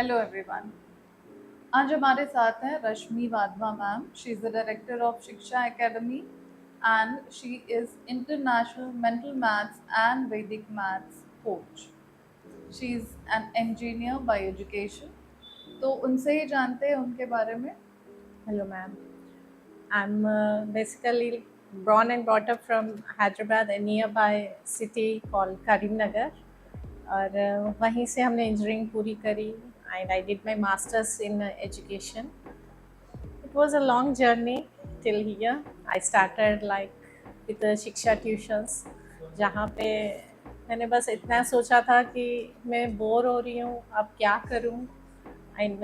Hello everyone. आज हमारे साथ हैं Rashmi Wadhwa ma'am. She is the director of Shiksha Academy and she is international mental maths and Vedic maths coach. She is an engineer by education. तो उनसे ही जानते हैं उनके बारे में। Hello, ma'am. I'm basically born and brought up from Hyderabad, a nearby city called Karimnagar. और वहीं से हमने इंजीनियरिंग पूरी करी and I did my masters in education. It was a long journey till here. I started like with the शिक्षा tuitions, जहाँ पे मैंने बस इतना सोचा था कि मैं बोर हो रही हूँ, अब क्या करूँ। एंड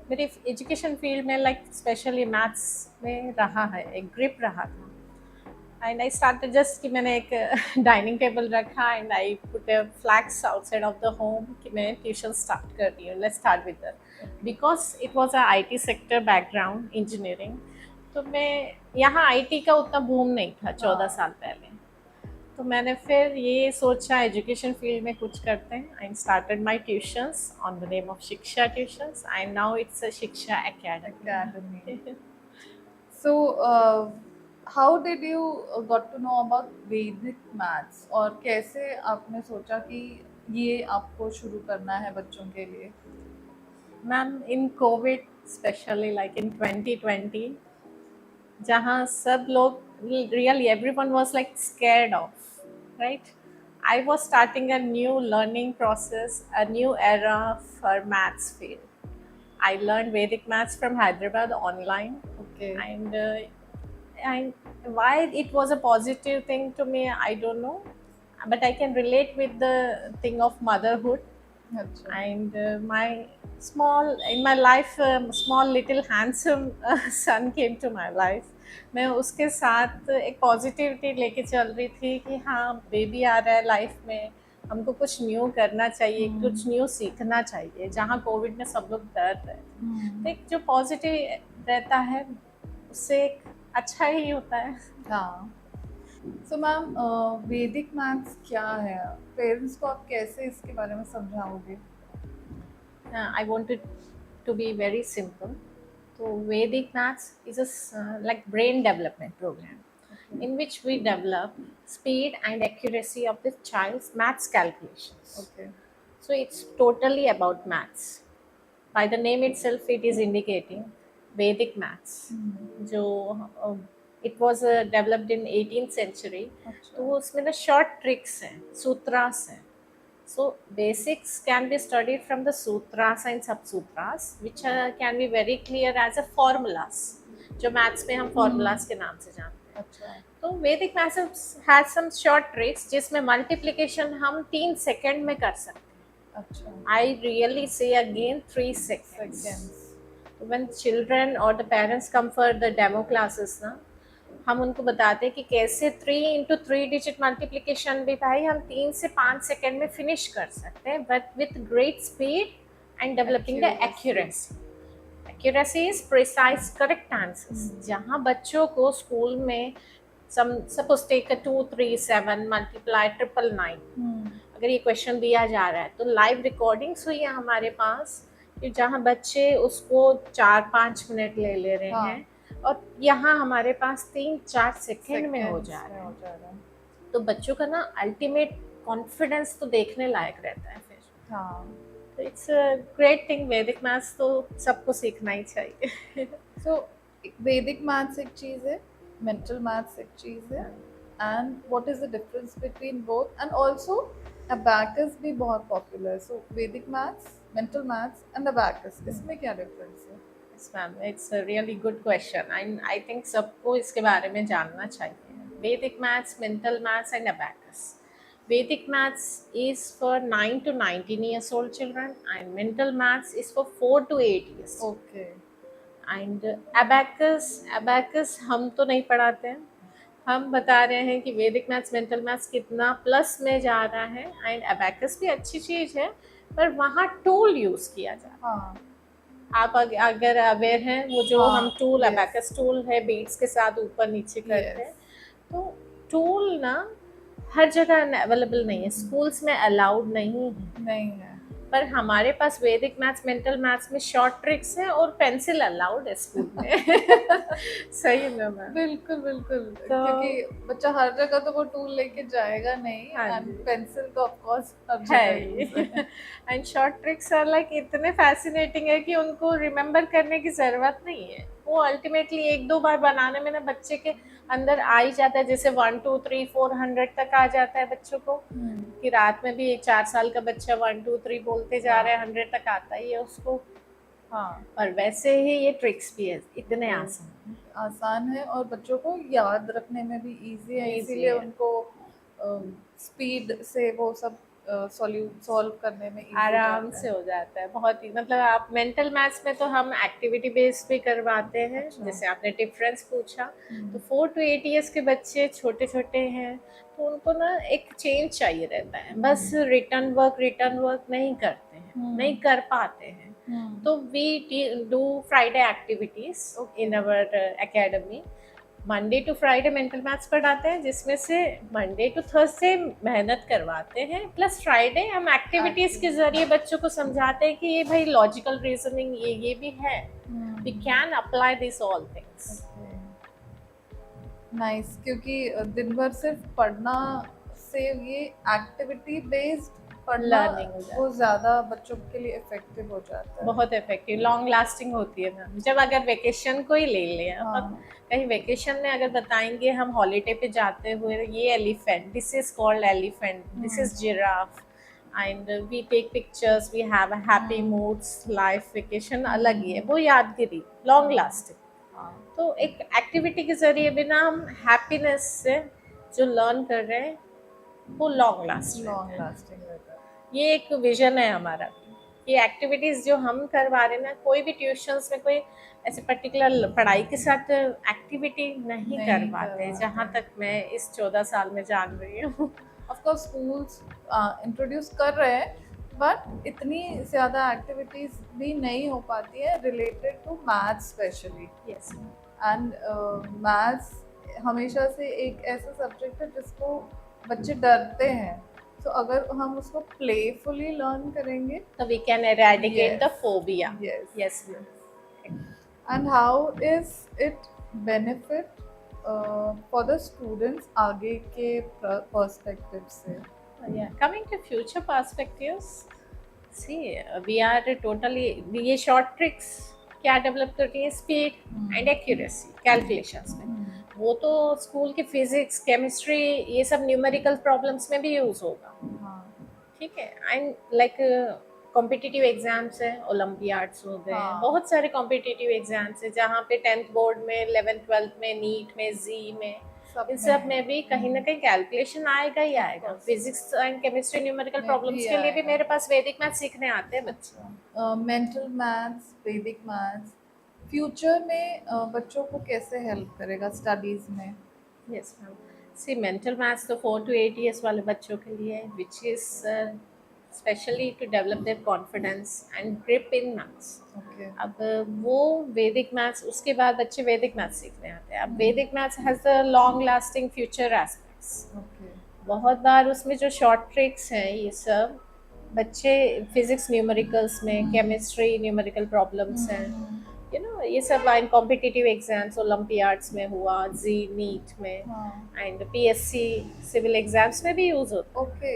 मेरी एजुकेशन फील्ड में लाइक स्पेशली मैथ्स में रहा है, एक ग्रिप रहा था। एंड आई स्टार्टेड जस्ट कि मैंने एक डाइनिंग टेबल रखा and I put flags outside of the home कि मैं ट्यूशन स्टार्ट कर रही हूँ, let's start with that because it was a IT sector background engineering. तो मैं यहाँ आईटी का उतना बूम नहीं था 14 साल पहले। तो मैंने फिर ये सोचा एजुकेशन फील्ड में कुछ करते हैं। I started my tuitions on the name of Shiksha tuitions and now it's a Shiksha Academy. So, how did you got to know about Vedic maths और कैसे आपने सोचा कि ये आपको शुरू करना है बच्चों के लिए? Ma'am in Covid specially like in 2020 जहाँ सब लोग really everyone was like scared of, right? I was starting a new learning process, a new era for maths field. I learned Vedic maths from Hyderabad online, Okay. and why it was a positive thing to me, I don't know, but I can relate with the thing of motherhood. अच्छा। And my small in my life, small little handsome son came to my life. मैं उसके साथ एक positivity लेके चल रही थी कि हाँ बेबी आ रहा है लाइफ में, हमको कुछ न्यू करना चाहिए, कुछ न्यू सीखना चाहिए। जहाँ कोविड में सब लोग डर रहे थे, तो एक जो पॉजिटिव रहता है उससे एक अच्छा ही होता है। हाँ। सो मैम, वैदिक मैथ्स क्या है? पेरेंट्स को आप कैसे इसके बारे में समझाओगे? I want it to be very simple. So Vedic maths is a like brain development program in which we develop speed and accuracy of the child's maths calculations. Okay. So it's totally about maths. By the name itself, it is indicating Vedic maths. जो it was developed in 18th century. अच्छा। तो उसमें ना short tricks हैं, sutras हैं. So basics can be studied from the sutras and subsutras, which can be very clear as a formulas, जो maths में हम formulas के नाम से जानते हैं। अच्छा। तो Vedic maths has some short tricks जिसमें multiplication हम 3 सेकंड में कर सकते हैं। अच्छा। I really say again 3 seconds. When children or the parents come for the demo classes ना, हम उनको बताते हैं कि कैसे 3 into 3 डिजिट मल्टीप्लिकेशन भी भाई हम 3 से 5 सेकेंड में फिनिश कर सकते हैं, but with great speed and developing the accuracy. Accuracy is precise correct answers. जहाँ बच्चों को स्कूल में सपोज टेक 2 3 7 मल्टीप्लाई 999, अगर ये क्वेश्चन दिया जा रहा है तो लाइव रिकॉर्डिंग्स हुई है हमारे पास कि जहाँ बच्चे उसको 4-5 मिनट ले रहे हैं और यहाँ हमारे पास 3-4 सेकेंड में हो जा रहा है। तो बच्चों का ना अल्टीमेट कॉन्फिडेंस तो देखने लायक रहता है फिर। हाँ। तो इट्स अ ग्रेट थिंग। वैदिक मैथ्स तो सबको सीखना ही चाहिए। सो वैदिक मैथ्स एक चीज़ है, मेंटल मैथ्स एक चीज़ है, and what is the difference between both? And also abacus भी बहुत पॉपुलर है। सो वैदिक maths, mental maths and abacus, इसमें क्या डिफरेंस है? Yes, ma'am. It's a really good question, and I think सबको इसके बारे में जानना चाहिए। Vedic maths, mental maths, and abacus. Vedic maths is for 9 to 19 years old children, and mental maths is for 4 to 8 years. Okay. And abacus हम तो नहीं पढ़ाते हैं। हम बता रहे हैं कि वैदिक मैथ्स, मेंटल मैथ्स कितना प्लस में जा रहा है, एंड abacus भी अच्छी चीज़ है, पर वहाँ टूल यूज़ किया जा रहा है। हाँ। आप अगर अवेयर हैं, वो जो हाँ, हम टूल yes. अबैकस टूल है बीट्स के साथ ऊपर नीचे करते हैं, तो टूल ना हर जगह अवेलेबल नहीं है, स्कूल्स में अलाउड नहीं है। पर हमारे पास वैदिक मैथ्स मेंटल मैथ्स में शॉर्ट ट्रिक्स है और पेंसिल अलाउड है स्कूल में। सही में मैम। बिल्कुल बिल्कुल, तो क्योंकि बच्चा हर जगह तो वो टूल लेके जाएगा नहीं, हाँ एंड जी पेंसिल तो ऑफ कोर्स हर है जगह यूज है। And short tricks are like इतने फैसिनेटिंग है कि उनको रिमेम्बर करने की ज़रूरत नहीं है। वो अल्टीमेटली एक दो बार बनाने में ना बच्चे के अंदर आ ही जाता है, जैसे 1 2 3 400 तक आ जाता है बच्चों को, कि रात में भी एक 4 साल का बच्चा 1 2 3 बोलते जा रहा है, 100 तक आता ही है उसको। हाँ, और वैसे ही ये ट्रिक्स भी है, इतने तो आसान आसान है और बच्चों को याद रखने में भी इजी है, ईजी इसीलिए है, उनको स्पीड से वो सब सॉल्व करने में इजी आराम जाता से है। हो जाता है बहुत ही। मतलब आप मेंटल मैथ्स में तो हम एक्टिविटी बेस्ड भी करवाते हैं, अच्छा। जैसे आपने डिफरेंस पूछा, तो हम्म, 4 to 8 years के बच्चे छोटे छोटे हैं, तो उनको ना एक चेंज चाहिए रहता है, बस रिटर्न वर्क नहीं करते हैं, नहीं हम्म, कर पाते हैं। हम्म, तो we do Friday activities okay. In our academy. Monday to Friday mental maths पढ़ाते हैं, जिसमें से मंडे टू थर्सडे मेहनत करवाते हैं, प्लस फ्राइडे हम एक्टिविटीज के जरिए बच्चों को समझाते हैं कि ये भाई लॉजिकल रीजनिंग ये भी है, we can apply this all things. Nice, क्योंकि दिन भर सिर्फ पढ़ना से ये एक्टिविटी बेस्ड पढ़ना लर्निंग हो जाती वो ज़्यादा बच्चों के लिए इफेक्टिव हो जाता है, है। बहुत इफेक्टिव, लॉन्ग लास्टिंग होती है मैम। जब अगर वेकेशन को ही ले लें आप, हाँ, कहीं वेकेशन में अगर बताएंगे हम हॉलीडे पे जाते हुए, ये elephant, this is called elephant, this is giraffe, and we take pictures, we have a happy moods, life vacation अलग ही है, वो यादगिरी लॉन्ग लास्टिंग। हाँ, तो एक एक्टिविटी के जरिए भी ना हम हैप्पीनेस से जो लर्न कर रहे हैं वो लॉन्ग लास्ट रहता लॉन्ग है। लास्टिंग रहता है। ये एक विजन है हमारा कि एक्टिविटीज जो हम करवा रहे हैं ना, कोई भी ट्यूशंस में कोई ऐसे पर्टिकुलर पढ़ाई के साथ एक्टिविटी नहीं नहीं करवाते, जहाँ करवाते। तक मैं इस 14 साल में जान रही हूँ। ऑफ कोर्स स्कूल्स इंट्रोड्यूस कर रहे हैं, बट इतनी ज़्यादा एक्टिविटीज़ भी नहीं हो पाती है related to maths specially. Yes and maths हमेशा से एक ऐसा सब्जेक्ट है जिसको बच्चे डरते हैं, तो अगर हम उसको प्लेफुली लर्न करेंगे। तो we can eradicate the Yes, phobia. yes, yes yes. And how is it benefit for the students आगे के perspective से? Yeah, coming to future perspectives, see, we are totally, ये short tricks क्या develop करती है, speed and accuracy calculations में। वो तो स्कूल के फिजिक्स केमिस्ट्री ये सब न्यूमेरिकल प्रॉब्लम्स में भी यूज होगा, हाँ, ठीक है। एंड लाइक कॉम्पिटिटिव एग्जाम्स हैं, ओलंपियाड्स हो गए, हाँ, बहुत सारे कॉम्पिटिटिव एग्जाम्स हैं, जहाँ पे 10th बोर्ड में, 11th 12th में, नीट में, जी में, इन सब में भी कहीं ना कहीं कैलकुलेशन आएगा ही आएगा। course. Physics and chemistry numerical में प्रॉब्लम्स भी के लिए भी आएगा। मेरे पास वैदिक मैथ सीखने आते हैं बच्चे। Mental maths, Vedic maths future में बच्चों को कैसे हेल्प करेगा स्टडीज में? Yes ma'am, see mental maths तो 4 to 8 years वाले बच्चों के लिए, which is specially to develop their confidence and grip in maths. Okay. अब वो वैदिक मैथ्स, उसके बाद बच्चे वैदिक मैथ्स सीखने आते हैं। अब वैदिक maths has the long lasting future aspects. Okay. बहुत बार उसमें जो शॉर्ट ट्रिक्स हैं ये सब बच्चे फिजिक्स न्यूमेरिकल्स में, केमिस्ट्री न्यूमेरिकल प्रॉब्लम्स हैं, यू नो, ये सब इन कॉम्पिटिटिव एग्जाम्स, ओलंपियाड्स में हुआ, जी नीट में, हाँ, एंड पीएससी सिविल एग्जाम्स में भी यूज होता ओके।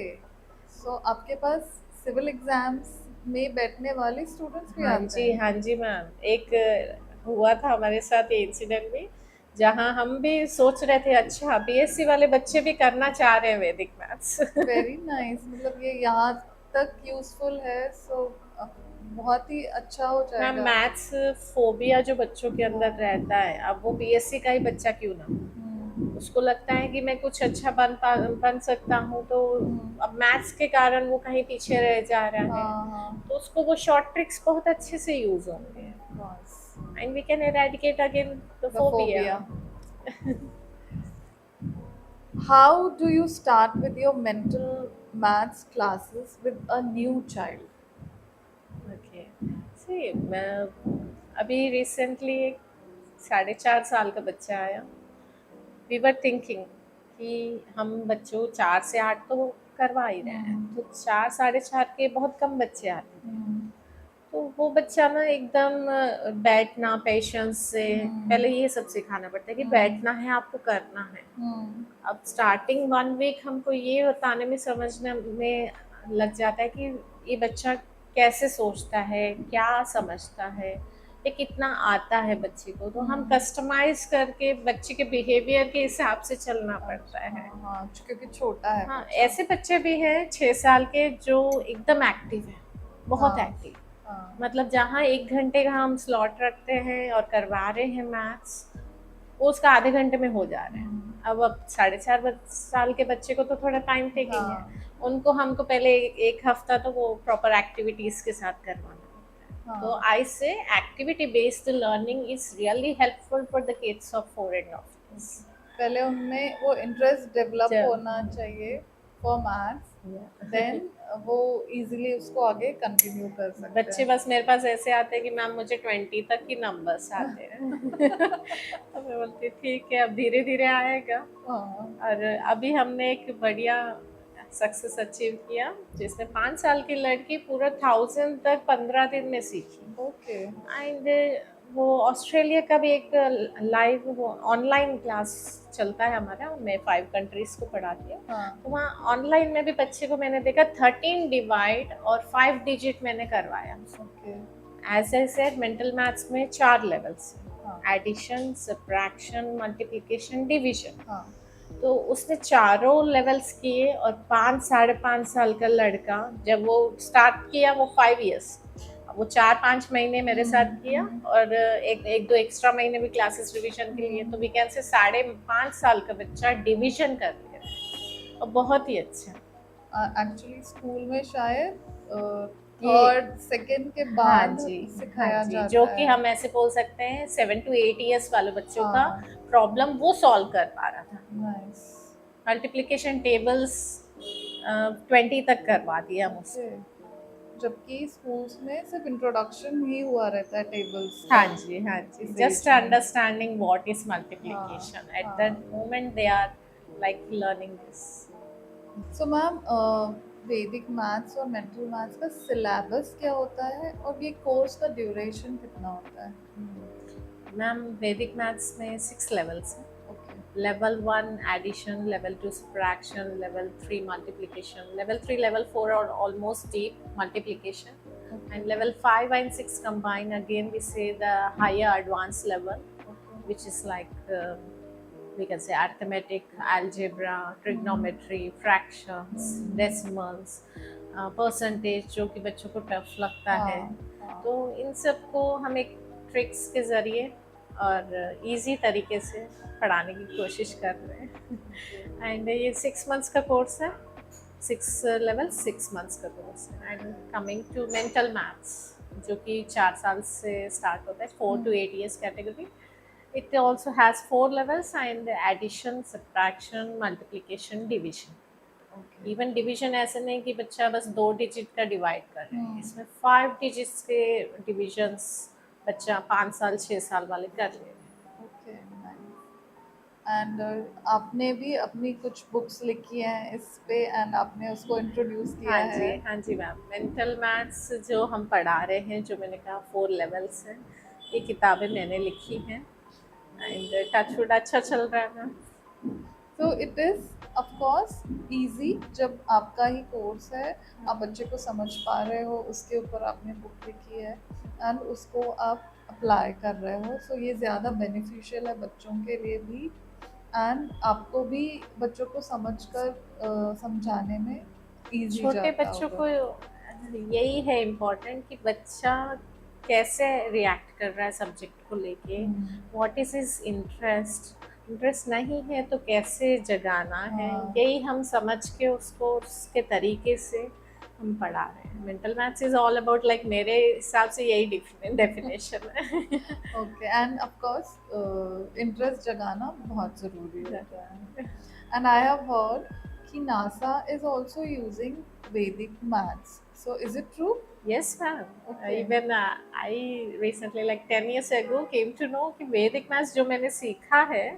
सो आपके पास सिविल एग्जाम्स में बैठने वाले स्टूडेंट्स भी है। हाँ आते जी हैं? हाँ जी मैम, एक हुआ था हमारे साथ ये इंसिडेंट भी, जहाँ हम भी सोच रहे थे अच्छा बीएससी वाले बच्चे भी करना चाह रहे हैं वैदिक मैथ्स। वेरी नाइस, मतलब ये यहाँ तक यूजफुल है, सो बहुत ही अच्छा हो मैम जाएगा। मैथ्स फोबिया जो बच्चों के अंदर रहता है, अब वो बीएससी का ही बच्चा क्यों ना हो, उसको लगता है कि मैं कुछ अच्छा बन सकता हूँ, तो अब मैथ्स के कारण वो कहीं पीछे रह जा रहा है, हाँ, हाँ, तो उसको वो शॉर्ट ट्रिक्स बहुत अच्छे से यूज होंगे, बस। And we can eradicate again the The phobia. phobia. How do you start with your mental maths classes with a new child? Okay. See, मैं अभी रिसेंटली एक 4.5 साल का बच्चा आया, वी वर थिंकिंग कि हम बच्चों 4 से 8 तो करवा ही रहे हैं। तो 4 साढ़े 4 के बहुत कम बच्चे आते हैं। हम्म, तो वो बच्चा ना एकदम बैठना पेशेंस से, पहले ये सब सिखाना पड़ता है कि बैठना है, आपको करना है। हम्म, अब स्टार्टिंग 1 वीक हमको ये बताने में समझने में लग जाता है कि ये बच्चा कैसे सोचता है, क्या समझता है, ये कितना आता है बच्चे को। तो हम कस्टमाइज करके बच्चे के बिहेवियर के हिसाब से चलना पड़ता है। हाँ हाँ, क्योंकि छोटा है हाँ, बच्चा। ऐसे बच्चे भी हैं 6 साल के जो एकदम एक्टिव है, बहुत हाँ, एक्टिव। हाँ, मतलब जहाँ 1 घंटे का हम स्लॉट रखते हैं और करवा रहे हैं मैथ्स, वो उसका आधे घंटे में हो जा रहे हैं। अब 4.5 साल के बच्चे को तो थोड़ा टाइम टेकिंग है। हाँ, उनको हमको पहले एक हफ्ता तो वो प्रॉपर एक्टिविटीज के साथ करवाना होता है। तो हाँ, आई से activity based learning is really helpful for the kids of 4 end of. पहले उनमें वो इंटरेस्ट डेवलप होना चाहिए फॉर मैथ्स, देन वो इजीली उसको आगे कंटिन्यू कर सकते बच्चे हैं। बस मेरे पास ऐसे आते हैं कि मैम मुझे 20 तक ही नंबर्स आते हैं। तो मैं बोलती ठीक है, अब धीरे धीरे आएगा। हाँ, और अभी हमने एक बढ़िया सक्सेस अचीव किया जिसमें 5 साल की लड़की पूरा 1000 तक 15 दिन में सीखी। ओके, एंड वो ऑस्ट्रेलिया का भी एक लाइव वो ऑनलाइन क्लास चलता है हमारा, मैं 5 कंट्रीज को पढ़ाती हूँ। हाँ, तो वहाँ ऑनलाइन में भी बच्चे को मैंने देखा 13 डिवाइड और 5 डिजिट मैंने करवाया। Okay, as I said mental maths में 4 लेवल्स हाँ, हैं, एडिशन, सब्ट्रैक्शन, मल्टीप्लिकेशन, डिवीजन। हाँ, तो उसने चारों लेवल्स किए और 5 साढ़े 5 साल का लड़का जब वो स्टार्ट किया वो 5 इयर्स, वो 4-5 महीने मेरे साथ किया और एक दो एक्स्ट्रा महीने भी क्लासेस रिवीजन के लिए। तो वी कैन से 5.5 साल का बच्चा डिवीजन कर लिया और बहुत ही अच्छा। एक्चुअली स्कूल में शायद ये थर्ड सेकंड के हाँ बाद जी, हाँ सिखाया जी, जो जाता कि है। हम ऐसे बोल सकते हैं 7 to 8 इयर्स वाले बच्चों का हाँ, प्रॉब्लम वो सॉल्व कर पा रहा था। नाइस, मल्टीप्लिकेशन टेबल्स 20 तक करवा दिया मुझसे। ओके, जबकि स्कूल्स में सिर्फ इंट्रोडक्शन ही हुआ रहता है टेबल्स का हाँ जी, हाँ जी, इस जस्ट एज में। अंडरस्टैंडिंग व्हाट इज हाँ, मल्टीप्लिकेशन एट हाँ। That moment they are like learning this. So ma'am, Vedic maths और मेंटल मैथ्स का सिलेबस क्या होता है और ये कोर्स का ड्यूरेशन कितना होता है? मैम वैदिक मैथ्स में 6 लेवल्स हैं। Okay, level 1 addition, level 2 subtraction, level 3 multiplication, level 3 level 4 और almost deep multiplication, and level 5 and 6 combine, again we say the higher advanced level, which is like we can say arithmetic, algebra, trigonometry, fractions, decimals, percentage जो कि बच्चों को tough लगता है। हाँ, तो इन सब को हम एक ट्रिक्स के ज़रिए और इजी तरीके से पढ़ाने की कोशिश कर रहे हैं। एंड ये 6 मंथ्स का कोर्स है, 6 लेवल 6 मंथ्स का कोर्स है। And coming to mental maths जो कि 4 साल से स्टार्ट होता है, 4 to 8 years कैटेगरी। It also has 4 levels and addition, subtraction, multiplication, division. Okay, even division ऐसे नहीं कि बच्चा बस 2 डिजिट का डिवाइड कर रहे हैं, इसमें 5 डिजिट्स के डिविजन्स बच्चा 5 साल 6 साल वाले कर ले रहे हैं। Okay, nice. एंड आपने भी अपनी कुछ बुक्स लिखी हैं इस पे एंड आपने उसको इंट्रोड्यूस किया हाँ है। जी, हाँ जी मैम। मेंटल मैथ्स जो हम पढ़ा रहे हैं, जो मैंने कहा 4 लेवल्स हैं, ये किताबें मैंने लिखी हैं एंड टचवुड अच्छा चल रहा है ma'am. So it is of course easy जब आपका ही कोर्स है, आप बच्चे को समझ पा रहे हो, उसके ऊपर आपने बुक लिखी है एंड उसको आप अप्लाई कर रहे हो, सो ये ज़्यादा बेनिफिशियल है बच्चों के लिए भी एंड आपको भी बच्चों को समझाने में इजी छोटे जाता बच्चों होगा। को यही है इम्पोर्टेंट कि बच्चा कैसे रिएक्ट कर रहा है सब्जेक्ट को लेके, व्हाट इज हिज इंटरेस्ट नहीं है तो कैसे जगाना है, हाँ। यही हम समझ के उसको उसके तरीके से हम पढ़ा रहे हैं। Mental maths is all about like मेरे हिसाब से यही डेफिनेशन है। Okay, end of course interest जगाना बहुत ज़रूरी होता है। एंड आई हैव हर्ड कि नासा इज आल्सो यूजिंग वैदिक maths, so is it true? Yes, ma'am. Okay. Even I recently, like 10 years ago, came to know कि वैदिक मैथ्स जो मैंने सीखा है,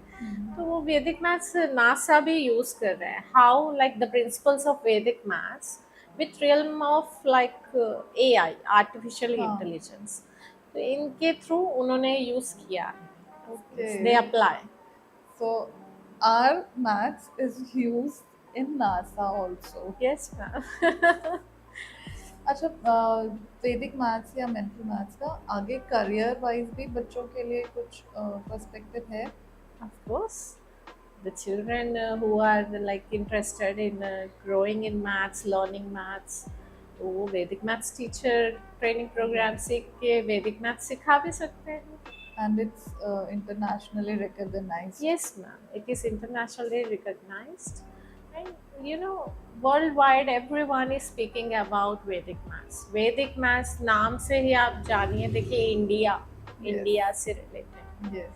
तो वो वैदिक मैथ्स नासा भी यूज कर रहा है. How like the principles of Vedic maths with realm of like AI, artificial हाँ. इंटेलिजेंस, तो इनके थ्रू उन्होंने यूज किया है. They Okay. Apply. So our maths is used in NASA also. Yes ma'am. अच्छा, वैदिक मैथ्स या mental maths का आगे करियर वाइज भी बच्चों के लिए कुछ पर्सपेक्टिव है? Of course, the children who are like interested in growing in maths, learning maths, तो वो वैदिक मैथ्स टीचर ट्रेनिंग प्रोग्राम सीख के वैदिक मैथ्स सिखा भी सकते हैं. And it's internationally recognized. Yes, ma'am. It is internationally recognized, and you know, worldwide everyone is speaking about Vedic maths. Vedic maths नाम से ही आप जानिए, देखिए इंडिया, Yes. इंडिया से रिलेटेड. Yes.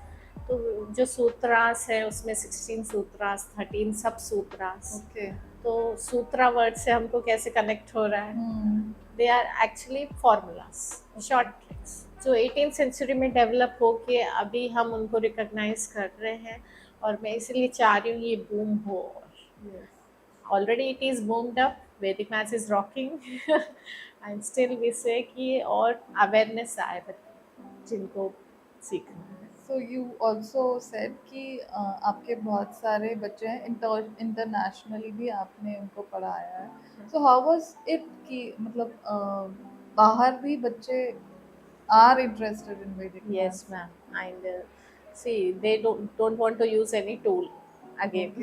तो जो सूत्रास है उसमें 16 सूत्रास, 13 सब सूत्रास. Okay. तो सूत्रा वर्ड से हमको कैसे कनेक्ट हो रहा है? Hmm. They are actually formulas, short tricks जो 18th सेंचुरी में डेवलप हो के अभी हम उनको रिकॉग्नाइज कर रहे हैं, और मैं इसलिए चाह रही हूँ ये बूम हो. Yes. Already it is boomed up, Vedic maths is rocking and still we say कि और अवेयरनेस आए जिनको सीखना है. So you also said कि आपके बहुत सारे बच्चे हैं, इंटरनेशनली भी आपने उनको पढ़ाया है. So how was it कि मतलब बाहर भी बच्चे are interested in Vedic Yes, maths? ma'am. And see, they don't want to use any tool again.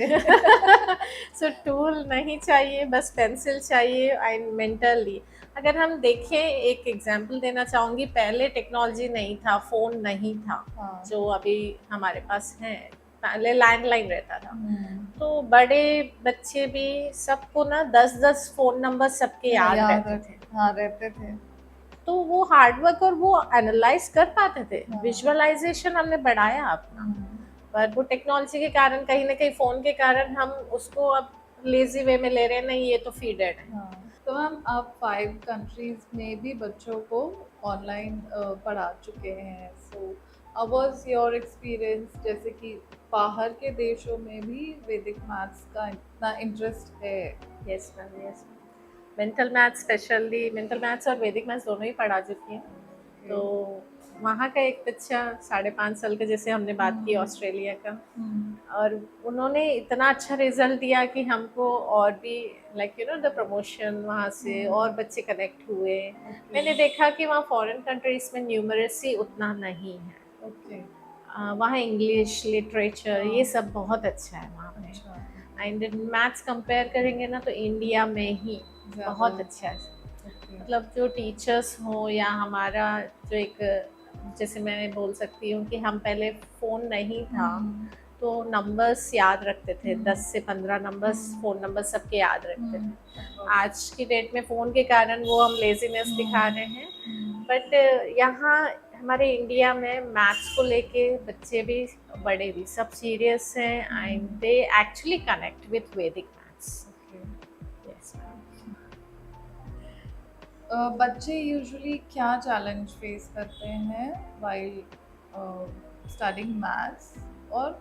So tool नहीं चाहिए, बस पेंसिल चाहिए. एंड मेंटली अगर हम देखें, एक एग्जांपल देना चाहूँगी. पहले टेक्नोलॉजी नहीं था, फ़ोन नहीं था हाँ. जो अभी हमारे पास है. पहले लैंडलाइन रहता था. Hmm. तो बड़े बच्चे भी सबको ना 10-10 फ़ोन नंबर सबके याद रहते थे. हाँ, रहते थे. तो वो हार्डवर्क और वो एनालाइज कर पाते थे. हाँ. विजुअलाइजेशन हमने बढ़ाया अपना, पर वो टेक्नोलॉजी के कारण, कहीं ना कहीं फ़ोन के कारण हम उसको अब लेजी वे में ले रहे हैं. नहीं, ये तो फीडेड है. हाँ. तो मैम आप 5 कंट्रीज में भी बच्चों को ऑनलाइन पढ़ा चुके हैं. So how was your experience, जैसे कि बाहर के देशों में भी वैदिक मैथ्स का इतना इंटरेस्ट है? Yes ma'am, yes. Mental maths, specially mental maths और वैदिक मैथ्स दोनों ही पढ़ा चुकी हैं. तो वहाँ का एक बच्चा 5.5 साल का, जैसे हमने बात की ऑस्ट्रेलिया का, और उन्होंने इतना अच्छा रिजल्ट दिया कि हमको और भी like you know the promotion वहाँ से और बच्चे कनेक्ट हुए. मैंने देखा कि वहाँ फॉरेन कंट्रीज में न्यूमरेसी उतना नहीं है. ओके. वहाँ इंग्लिश लिटरेचर ये सब बहुत अच्छा है वहाँ पे. अच्छा. एंड मैथ्स कंपेयर करेंगे ना तो इंडिया में ही बहुत अच्छा है. ओके. मतलब जो टीचर्स हो या हमारा जो एक, जैसे मैं बोल सकती हूँ कि हम पहले फ़ोन नहीं था तो नंबर्स याद रखते थे. 10 से 15 नंबर्स, फ़ोन नंबर सबके याद रखते थे. आज की डेट में फ़ोन के कारण वो हम लेजीनेस दिखा रहे हैं. बट यहाँ हमारे इंडिया में मैथ्स को लेके बच्चे भी बड़े भी सब सीरियस हैं, and they actually connect with वैदिक मैथ्स. यस. बच्चे यूजुअली क्या चैलेंज फेस करते हैं वाइल स्टडिंग मैथ्स, और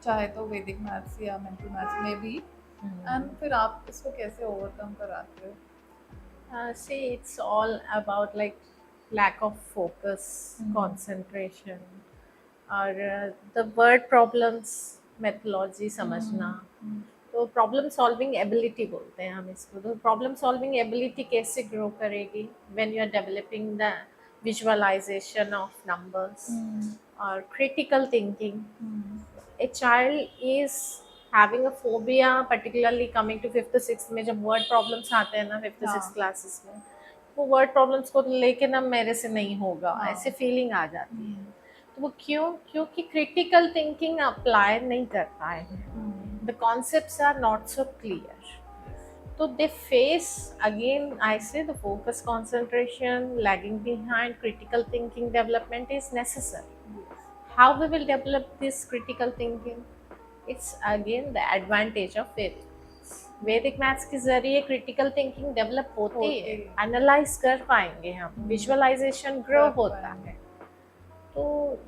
चाहे तो वैदिक मैथ्स या मेंटल मैथ्स में भी, एंड फिर आप इसको कैसे ओवरकम कराते हो? See, it's all about like lack of focus, concentration, और the word problems, methodology समझना. तो प्रॉब्लम सॉल्विंग एबिलिटी बोलते हैं हम इसको. तो प्रॉब्लम सॉल्विंग एबिलिटी कैसे ग्रो करेगी? When you are developing the visualisation of numbers और critical thinking. A child is having a phobia, particularly coming to 5th 6th में जब वर्ड प्रॉब्लम्स आते हैं ना 5th 6th क्लासेस में, वो वर्ड प्रॉब्लम्स को लेके ना मेरे से नहीं होगा ऐसे फीलिंग आ जाती है. तो वो क्योंकि क्रिटिकल थिंकिंग अप्लाई नहीं कर पाए हैं. The concepts are not so clear. So they face, again I say, the focus, concentration, lagging behind, critical thinking development is necessary. How we will develop this critical thinking? It's again the advantage of it. वैदिक maths के जरिए critical thinking develop होती है, होती है। Analyse कर पाएंगे हम, विजुअलाइजेशन ग्रो कर होता पाएंगे। है। तो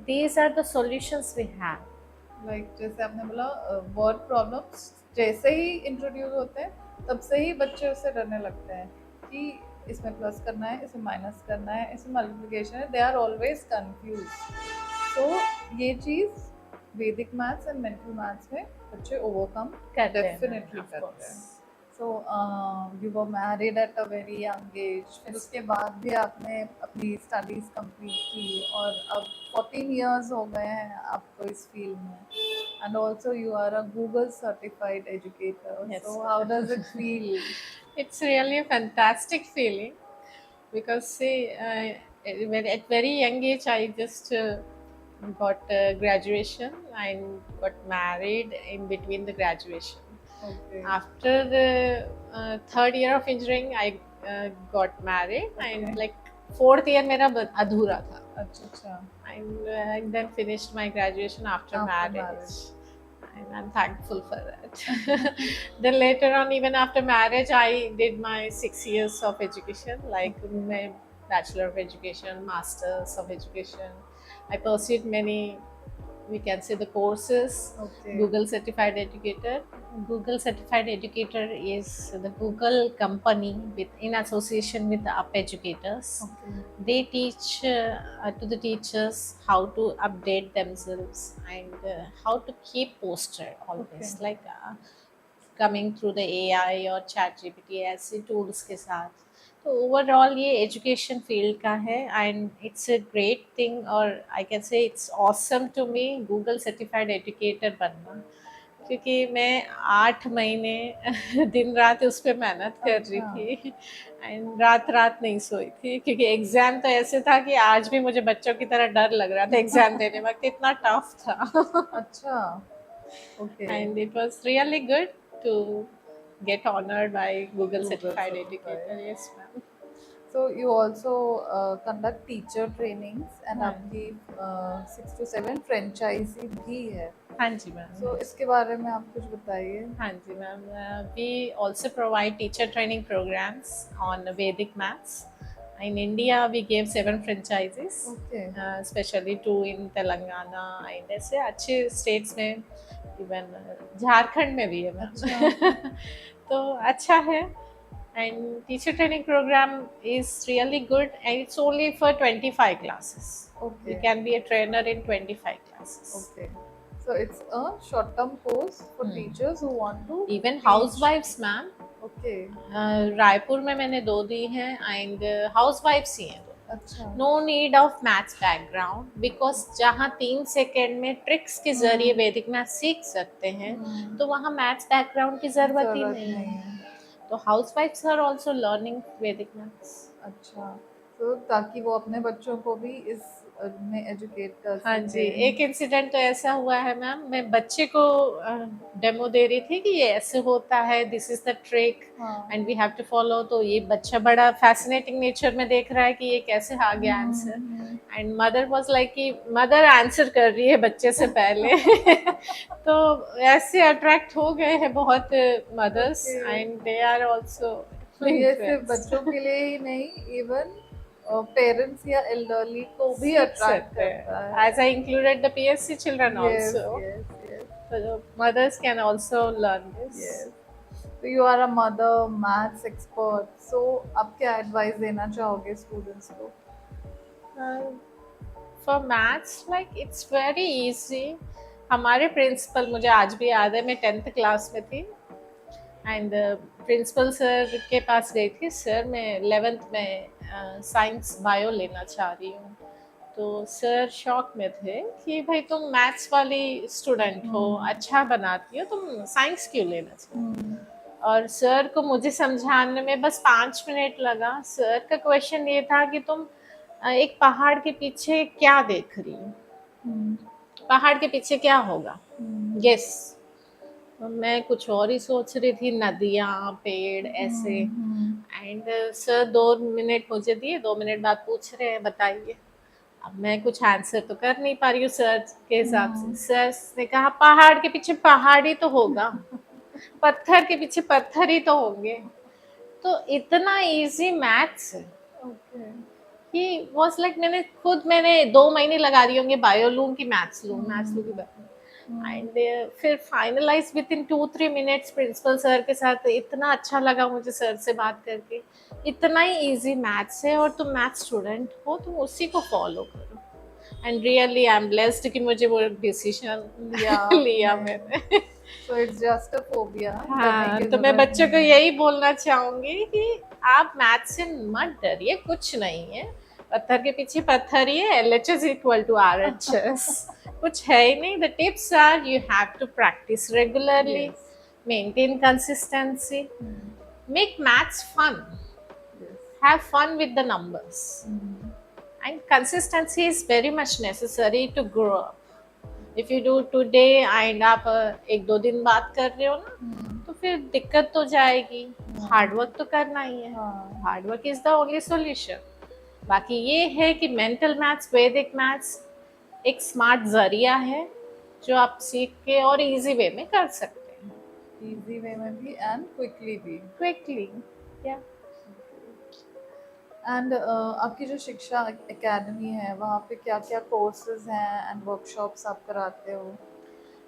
these are the solutions we have. Like जैसे आपने बोला वर्ड प्रॉब्लम्स जैसे ही इंट्रोड्यूस होते हैं तब से ही बच्चे उससे डरने लगते हैं कि इसमें प्लस करना है, इसमें माइनस करना है, इसमें मल्टीप्लिकेशन है, दे आर ऑलवेज कंफ्यूज। सो ये चीज़ वैदिक मैथ्स एंड मेंटल मैथ्स में बच्चे ओवरकम करते हैं डेफिनेटली of करते course। हैं। So you were married at a very young age, फिर उसके बाद भी आपने अपनी स्टडीज कंप्लीट की और अब 14 इयर्स हो गए हैं आपको इस फील्ड में, and also you are a Google certified educator. Yes, so how does it feel? it's really a fantastic feeling because see, at very young age I just got graduation and got married in between the graduation. Okay After the third year of engineering I got married and Okay. like fourth year मेरा अधूरा था, अच्छा अच्छा and I then finished my graduation after After marriage. marriage. And I'm thankful for that. Then later on, even after marriage, I did my 6 years of education, like my Bachelor of Education, Masters of Education. I pursued many, we can say, the courses. Okay. Google Certified Educator. Google Certified Educator is the Google company in association with the Up Educators. Okay. They teach to the teachers how to update themselves and how to keep posted always, Okay. like coming through the AI और ChatGPT ऐसे tools के साथ। तो overall ये education field का है and it's a great thing, और I can say it's awesome to me Google certified educator बनना, क्योंकि मैं 8 महीने दिन रात उस पर मेहनत कर रही अच्छा। थी एंड रात रात नहीं सोई थी, क्योंकि एग्ज़ाम तो ऐसे था कि आज भी मुझे बच्चों की तरह डर लग रहा था एग्ज़ाम देने वक्त, इतना टफ था। अच्छा okay and it was really good to get honored by Google Google Certified certified. Educator. Yes, ma'am. So you also conduct teacher trainings and हाँ। आपकी 6 to 7 फ्रेंचाइजी भी है। हाँ जी मैम। So इसके बारे में आप कुछ बताइए। हाँ जी ma'am, we also provide teacher training programs on Vedic maths. In India, we gave 7 franchises, Okay. especially 2 in Telangana and ऐसे अच्छे states में, even झारखंड में भी है मैम। अच्छा। तो अच्छा है, and teacher training program is really good and it's only for 25 classes. Okay. You can be a trainer in 25 classes. Okay. So it's a short-term course for teachers who want to Even teach. housewives ma'am, Okay. Raipur में मैंने 2 दी हैं and हाउसवाइफ्स ही हैं। अच्छा। No need of maths background, because जहाँ 3 second में tricks के जरिए वैदिक मैथ सीख सकते हैं, तो वहाँ मैथ्स बैकग्राउंड की जरूरत ही नहीं है। तो हाउसवाइफ्स आर आल्सो लर्निंग वैदिक मैथ्स। अच्छा, तो ताकि वो अपने बच्चों को भी इस में एजुकेट कर हाँ जी, सकें। एक इंसिडेंट तो ऐसा हुआ है मैम, मैं बच्चे को डेमो दे रही थी कि ये ऐसे होता है, दिस इज द ट्रिक हाँ। And we have to follow. तो ये बच्चा बड़ा फैसिनेटिंग नेचर में देख रहा है कि ये कैसे आ गया answer, and mother was like कि मदर आंसर कर रही है बच्चे से पहले। तो ऐसे अट्रैक्ट हो गए हैं बहुत mothers and they are also. तो ये सिर्फ बच्चों के लिए ही नहीं, इवन पेरेंट्स या एल्डरली को भी अट्रैक्ट करता है। As I included the PSC children Yes, also, yes, yes, so mothers can also learn this. yes. So you are a mother, maths expert. So आप क्या एडवाइस देना चाहोगे स्टूडेंट्स को? For maths, like it's very easy. हमारे principal मुझे आज भी याद है, मैं 10th क्लास में थी एंड प्रिंसिपल सर के पास गई थी, सर मैं 11th में साइंस बायो लेना चाह रही हूँ। तो सर शॉक में थे कि भाई तुम मैथ्स वाली स्टूडेंट हो, अच्छा बनाती हो, तुम साइंस क्यों लेना चाहते? और सर को मुझे समझाने में बस 5 मिनट लगा। सर का क्वेश्चन ये था कि तुम एक पहाड़ के पीछे क्या देख रही हो, पहाड़ के पीछे क्या होगा, गेस। मैं कुछ और ही सोच रही थी, नदियाँ, पेड़, ऐसे। एंड सर 2 मिनट मुझे दिए, 2 मिनट बाद पूछ रहे हैं बताइए। अब मैं कुछ आंसर तो कर नहीं पा रही हूँ सर के हिसाब से। सर ने कहा पहाड़ के पीछे पहाड़ ही तो होगा। पत्थर के पीछे पत्थर ही तो होंगे। तो इतना इजी मैथ्स ओके। कि वाज लाइक मैंने 2 महीने लगा दिए होंगे, बायो लूँ कि मैथ्स लूँ, मैथ्स लूँ कि एंड फिर finalise within 2-3 minutes principal sir के साथ। इतना अच्छा लगा मुझे सर से बात करके। इतना ही इजी मैथ्स है और तुम मैथ्स स्टूडेंट हो, तुम उसी को फॉलो करो। And really I am blessed कि मुझे वो डिसीजन लिया लिया आपने। मैंने। So it's just a phobia, डरने हाँ, की तो मैं जरूरत बच्चों को नहीं है। यही बोलना चाहूंगी कि आप मैथ से मत डरिए, कुछ नहीं है। पत्थर के पीछे पत्थर ही है, LHS इक्वल टू RHS। कुछ है ही नहीं। The tips are you have to practice regularly, Yes. Maintain consistency, make maths fun, Yes. Have fun with the numbers, Mm. And consistency is very much necessary to grow up. If you do today and आप 1-2 दिन बात कर रहे हो ना, तो फिर दिक्कत तो जाएगी। हार्ड वर्क तो करना ही है। हाँ। Hard work is the only solution. बाकी ये है कि मेंटल मैथ्स, वैदिक मैथ्स एक स्मार्ट जरिया है जो आप सीख के और इजी वे में कर सकते हैं, इजी वे में भी एंड क्विकली भी। क्विकली। या एंड आपकी जो शिक्षा एकेडमी है वहाँ पे क्या क्या कोर्सेज हैं एंड वर्कशॉप्स आप कराते हो?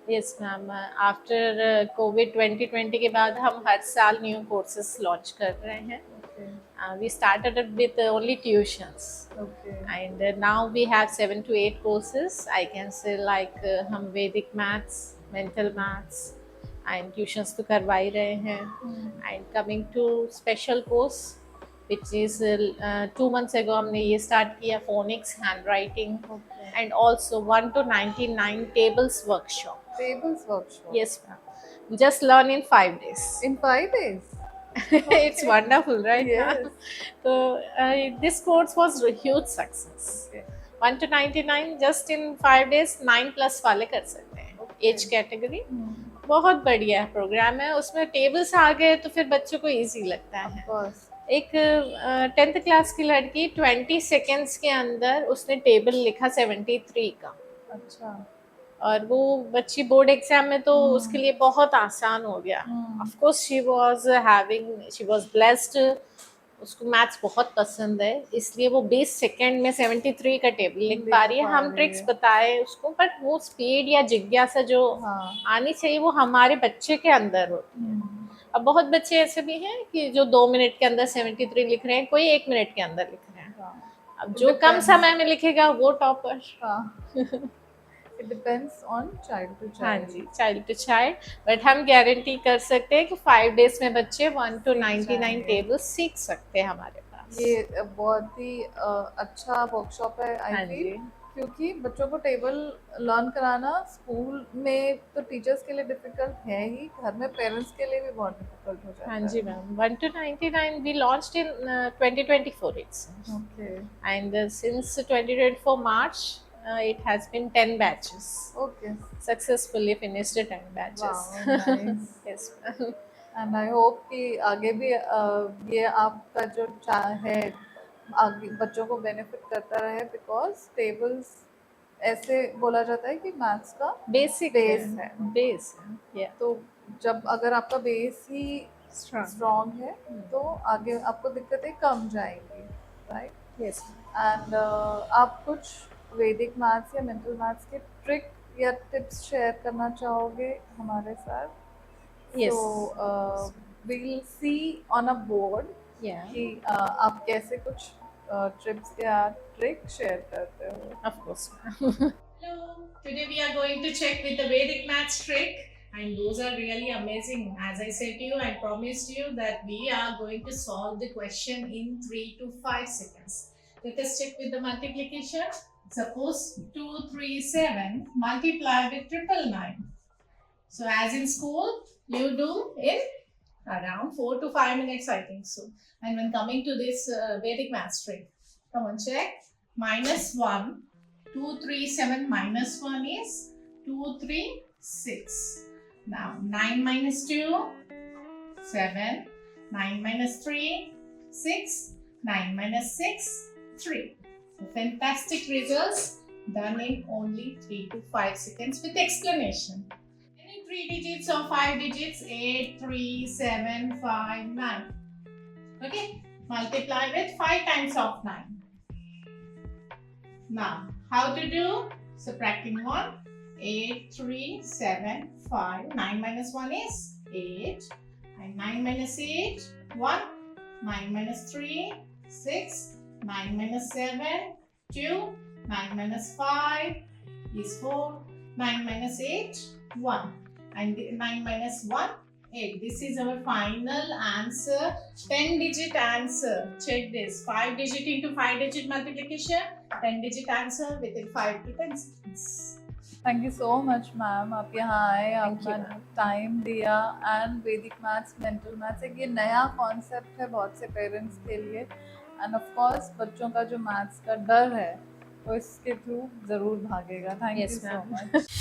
यस मैम, आफ्टर कोविड 2020 के बाद हम हर साल न्यू कोर्सेज लॉन्च कर रहे हैं। Okay. We started it with only tuitions, okay. and now we have 7 to 8 courses. I can say like हम Vedic maths, mental maths and tuitions तो करवा ही रहे हैं। And coming to special course which is 2 months ago हमने ये start किया, phonics, handwriting, okay. and also 1 to 99 tables workshop. Tables workshop. Yes ma'am, just learn in 5 days. In 5 days? It's wonderful, right? Yes. So this course was a huge success. Okay. 1 to 99 just in 5 days, 9+ वाले कर सकते हैं। Okay. Age category बहुत बढ़िया programme है। उसमें tables आ गए तो फिर बच्चों को इजी लगता है। बस। एक 10th क्लास की लड़की 20 सेकेंड्स के अंदर उसने टेबल लिखा 73 का। अच्छा। और वो बच्ची बोर्ड एग्जाम में तो उसके लिए बहुत आसान हो गया। Of course she was blessed, उसको मैथ्स बहुत पसंद है, इसलिए वो 20 सेकंड में 73 का टेबल लिख पा रही है। हम ट्रिक्स बताए उसको, बट वो स्पीड या जिज्ञासा जो आनी चाहिए वो हमारे बच्चे के अंदर होती है। अब बहुत बच्चे ऐसे भी हैं कि जो 2 मिनट के अंदर 73 लिख रहे हैं, कोई 1 मिनट के अंदर लिख रहे हैं। अब जो कम समय में लिखेगा वो topper. It depends on child to child. हाँ जी, चाइल्ड टू चाइल्ड, बट हम गारंटी कर सकते हैं कि 5 डेज में बच्चे 1 to 99 टेबल सीख सकते हैं हमारे पास। ये बहुत ही अच्छा वर्कशॉप है आई फील, क्योंकि बच्चों को टेबल लर्न कराना स्कूल में तो टीचर्स के लिए डिफिकल्ट है ही, घर में पेरेंट्स के लिए भी बहुत डिफिकल्ट हो जाता है। हाँ जी ma'am, 1 to 99 we launched in 2024 itself. Okay. And since 2024 March, it has been 10 batches. Okay. Successfully finished 10 batches. Wow, nice. Yes ma'am. And I hope कि आगे भी ये आपका जो है आगे बच्चों को बेनिफिट करता रहे, बिकॉज टेबल्स ऐसे बोला जाता है कि मैथ्स का बेसिक बेस है। बेस है। तो जब अगर आपका बेस ही स्ट्रॉन्ग है तो आगे आपको दिक्कतें कम जाएंगी, राइट? यस। एंड आप कुछ वैदिक मैथ्स या मेंटल मैथ्स के ट्रिक या टिप्स शेयर करना चाहोगे हमारे साथ? Yes. So we'll see on a board कि आप कैसे कुछ ट्रिप्स या ट्रिक शेयर करते हो। Of course. Hello. Today we are going to check with the Vedic maths trick, and those are really amazing. As I said to you, I promised you that we are going to solve the question in 3 to 5 seconds. Let us check with the multiplication. Suppose 237 multiply with 999. So as in school, you do in around 4 to 5 minutes, I think so. And when coming to this Vedic maths trick, come on, check. -1, 237 minus 1 is 236. Now 9 minus 2, 7. 9 minus 3, 6. 9 minus 6, 3. So fantastic results done in only 3 to 5 seconds with explanation. 3 digits or 5 digits, 8, 3, 7, 5, 9. Okay, multiply with 5 times of 9. Now, how to do? Subtracting 1. 8, 3, 7, 5. 9 minus 1 is 8. And 9 minus 8, 1. 9 minus 3, 6. 9 minus 7, 2. 9 minus 5 is 4. 9 minus 8, 1. And 9 minus 1, 8. This is our final answer. 10 digit answer. Check this. 5 digit into 5 digit multiplication. 10 digit answer within 5 to 10 seconds. Thank you so much ma'am, आप यहाँ आए, आपका time दिया and Vedic maths, mental maths एक ये नया concept है बहुत से पेरेंट्स के लिए एंड ऑफ कोर्स बच्चों का जो मैथ्स का डर है वो इसके थ्रू ज़रूर भागेगा। Thank you Yes, so ma'am. Much.